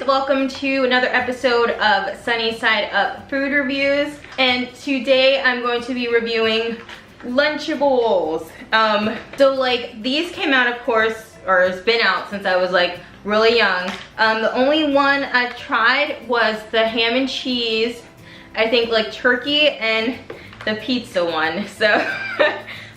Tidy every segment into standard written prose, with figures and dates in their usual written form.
welcome to another episode of Sunnyside Up Food Reviews, and today I'm going to be reviewing Lunchables. So like these came out, of course, or it's been out since I was like really young. The only one I've tried was the ham and cheese, I think like turkey, and the pizza one. So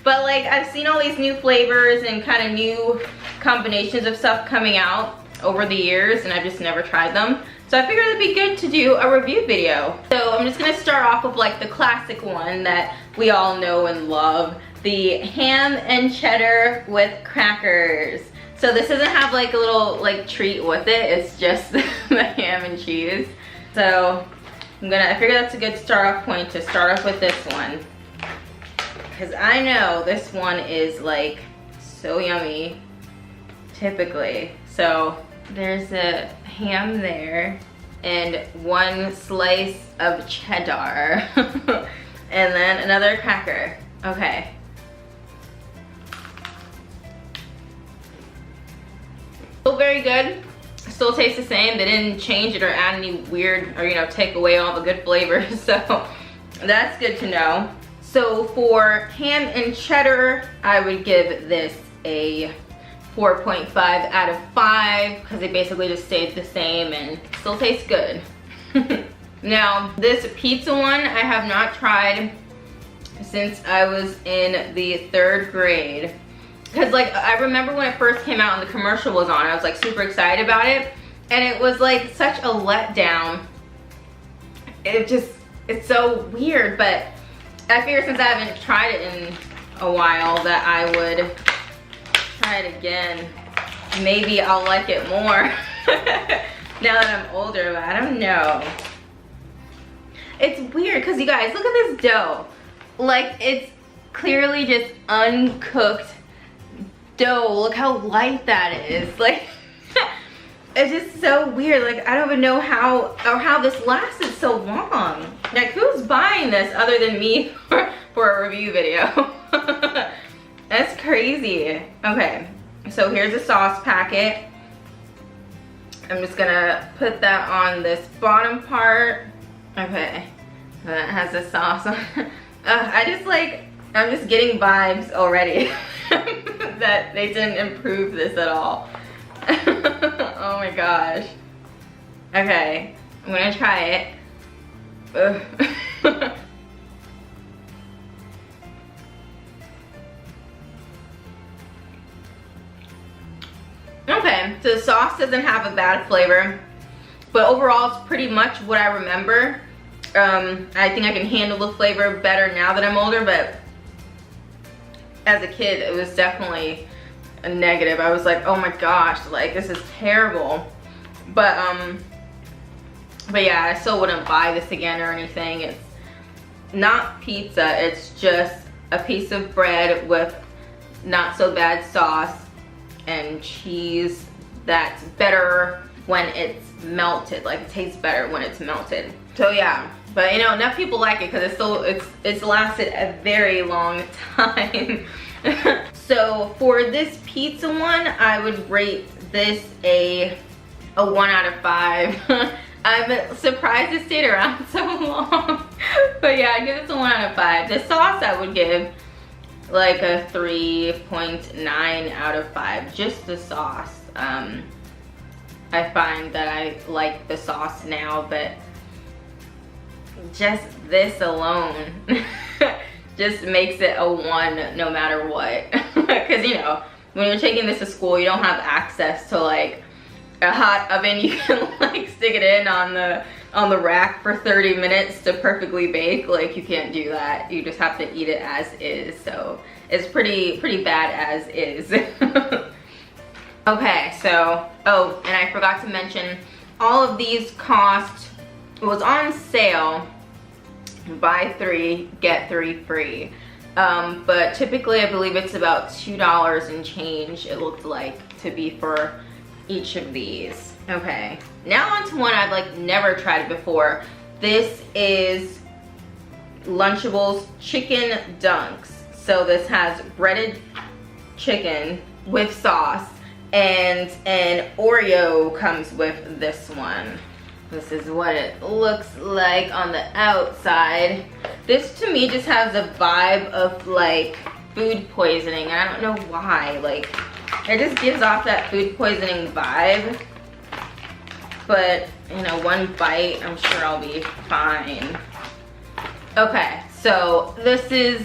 but like I've seen all these new flavors and kind of new combinations of stuff coming out over the years, and I've just never tried them. So I figured it'd be good to do a review video. So I'm just gonna start off with like the classic one that we all know and love, the ham and cheddar with crackers. So this doesn't have like a little like treat with it, it's just the ham and cheese. So I figure that's a good start off point to start off with this one, because I know this one is like so yummy typically. So there's a ham there and one slice of cheddar and then another cracker. Okay. Still very good. Still tastes the same. They didn't change it or add any weird or take away all the good flavors. So that's good to know. So for ham and cheddar, I would give this a 4.5 out of 5 because they basically just stayed the same and still tastes good. Now this pizza one I have not tried since I was in the 3rd grade, because like I remember when it first came out and the commercial was on, I was like super excited about it, and it was like such a letdown. It's so weird, but I figure since I haven't tried it in a while that I would try it again. Maybe I'll like it more now that I'm older, but I don't know. It's weird because you guys, look at this dough. Like it's clearly just uncooked dough. Look how light that is. Like it's just so weird. Like I don't even know how this lasted so long. Like who's buying this other than me for a review video? That's crazy. Okay, so here's a sauce packet. I'm just gonna put that on this bottom part. Okay, and that has the sauce on. I'm just getting vibes already that they didn't improve this at all. Oh my gosh. Okay, I'm gonna try it. Ugh. Okay, so the sauce doesn't have a bad flavor, but overall it's pretty much what I remember. I think I can handle the flavor better now that I'm older, but as a kid it was definitely a negative. I was like, oh my gosh, like this is terrible. But yeah, I still wouldn't buy this again or anything. It's not pizza, it's just a piece of bread with not so bad sauce and cheese that's better when it's melted. Like it tastes better when it's melted. So yeah, but enough people like it because it's lasted a very long time. So for this pizza one, I would rate this a 1 out of 5. I'm surprised it stayed around so long. But yeah, I give this a 1 out of 5. The sauce I would give like a 3.9 out of 5. Just the sauce. I find that I like the sauce now, but just this alone just makes it a 1 no matter what. Because when you're taking this to school, you don't have access to like a hot oven you can like stick it in on the rack for 30 minutes to perfectly bake. Like you can't do that. You just have to eat it as is. So it's pretty bad as is. Okay, so oh, and I forgot to mention, all of these cost, it was on sale, buy 3 get 3 free, but typically I believe it's about $2 and change, it looked like, to be for each of these. Okay, now on to one I've like never tried before. This is Lunchables chicken dunks. So this has breaded chicken with sauce and an Oreo comes with this one. This is what it looks like on the outside. This to me just has a vibe of like food poisoning. I don't know why, like it just gives off that food poisoning vibe. But you know, one bite, I'm sure I'll be fine. Okay, so this is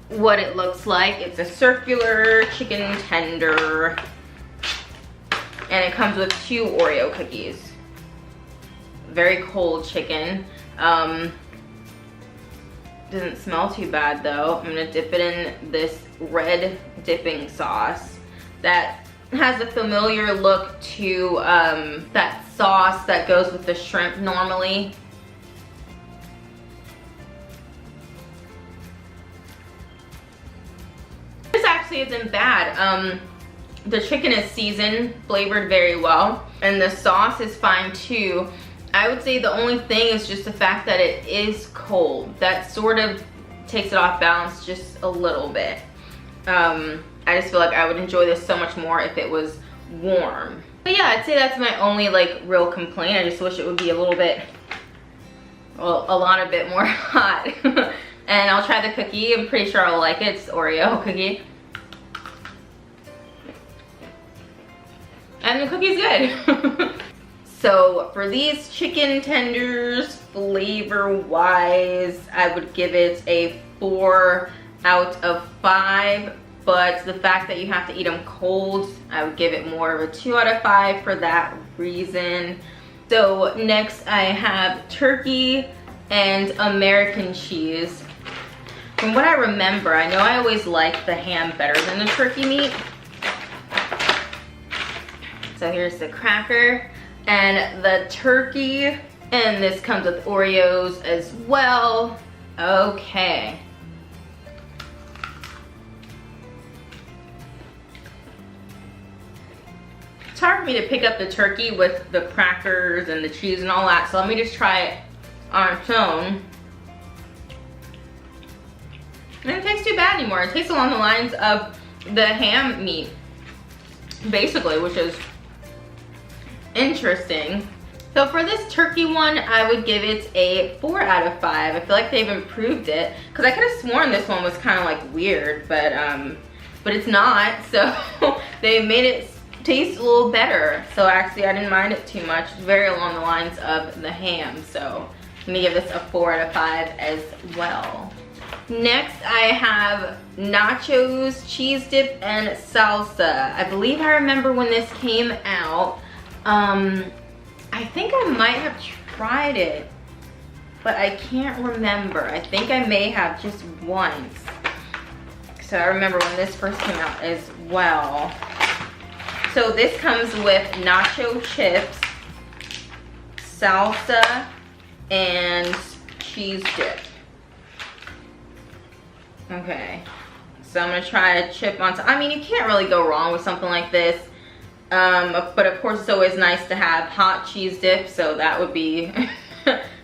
what it looks like. It's a circular chicken tender, and it comes with 2 Oreo cookies. Very cold chicken. Doesn't smell too bad though. I'm gonna dip it in this red dipping sauce that has a familiar look to that sauce that goes with the shrimp normally. This actually isn't bad. The chicken is seasoned, flavored very well, and the sauce is fine too. I would say the only thing is just the fact that it is cold. That sort of takes it off balance just a little bit. I just feel like I would enjoy this so much more if it was warm. But yeah, I'd say that's my only like real complaint. I just wish it would be a little bit, well, a lot bit more hot. And I'll try the cookie. I'm pretty sure I'll like it. It's Oreo cookie. And the cookie's good. So for these chicken tenders, flavor-wise, I would give it a 4 out of 5. But the fact that you have to eat them cold, I would give it more of a 2 out of 5 for that reason. So next I have turkey and American cheese. From what I remember, I know I always liked the ham better than the turkey meat. So here's the cracker and the turkey, and this comes with Oreos as well. Okay. It's hard for me to pick up the turkey with the crackers and the cheese and all that, so let me just try it on its own. And it tastes too bad anymore. It tastes along the lines of the ham meat, basically, which is interesting. So for this turkey one, I would give it a 4 out of 5. I feel like they've improved it, because I could have sworn this one was kind of like weird, but it's not. So they made it taste a little better. So actually I didn't mind it too much. It's very along the lines of the ham. So I'm gonna give this a 4 out of 5 as well. Next I have nachos, cheese dip, and salsa. I believe I remember when this came out. I think I might have tried it, but I can't remember. I think I may have just once. So I remember when this first came out as well. So this comes with nacho chips, salsa, and cheese dip. Okay, so I'm gonna try a chip on top. I mean, you can't really go wrong with something like this. But of course it's always nice to have hot cheese dip, so that would be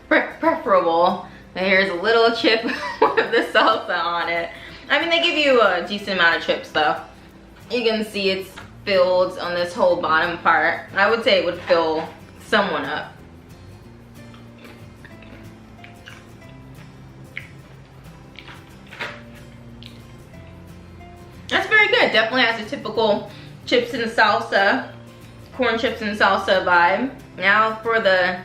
preferable. And here's a little chip with the salsa on it. I mean, they give you a decent amount of chips though. You can see it's filled on this whole bottom part. I would say it would fill someone up. That's very good. Definitely has a typical chips and salsa, corn chips and salsa vibe. Now for the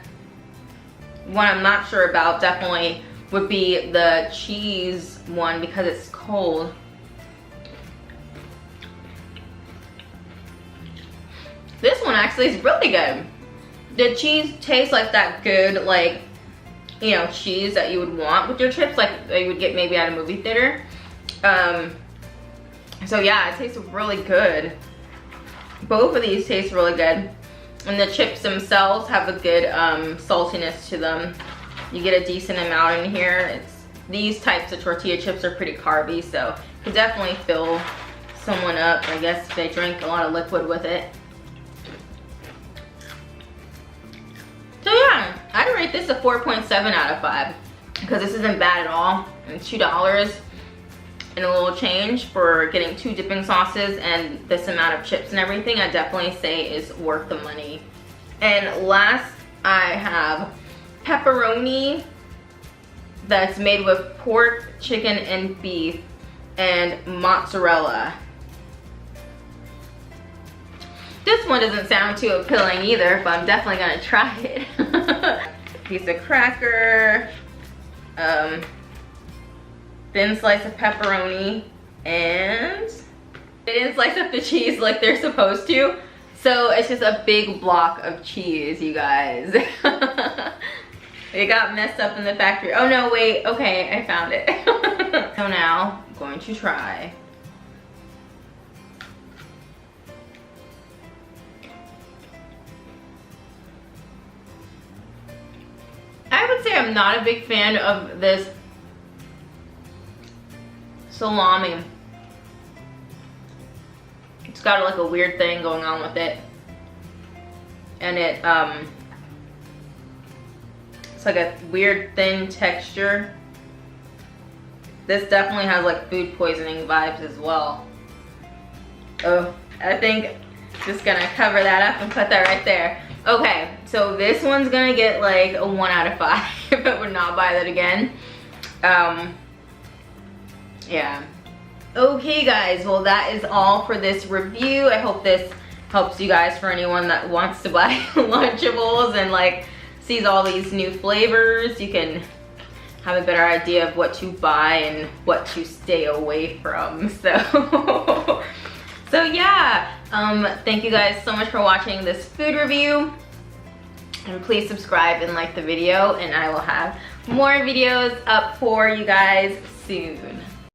one I'm not sure about, definitely would be the cheese one because it's cold. This one actually is really good. The cheese tastes like that good, like, you know, cheese that you would want with your chips, like you would get maybe at a movie theater. So yeah, it tastes really good. Both of these taste really good. And the chips themselves have a good saltiness to them. You get a decent amount in here. These types of tortilla chips are pretty carby, so you could definitely fill someone up, I guess, if they drink a lot of liquid with it. So yeah, I'd rate this a 4.7 out of 5 because this isn't bad at all. And $2. and a little change for getting 2 dipping sauces and this amount of chips and everything, I definitely say is worth the money. And last, I have pepperoni that's made with pork, chicken, and beef, and mozzarella. This one doesn't sound too appealing either, but I'm definitely gonna try it. Piece of cracker, thin slice of pepperoni, and they didn't slice up the cheese like they're supposed to, so it's just a big block of cheese, you guys. It got messed up in the factory. Oh no, wait, okay, I found it. So now, I'm going to try. I would say I'm not a big fan of this salami. It's got like a weird thing going on with it. And it's like a weird thin texture. This definitely has like food poisoning vibes as well. Oh, I think just gonna cover that up and put that right there. Okay, so this one's gonna get like a 1 out of 5. I would not buy that again. Yeah. Okay guys, well that is all for this review. I hope this helps you guys for anyone that wants to buy Lunchables and like sees all these new flavors. You can have a better idea of what to buy and what to stay away from. So so yeah, thank you guys so much for watching this food review, and please subscribe and like the video, and I will have more videos up for you guys soon.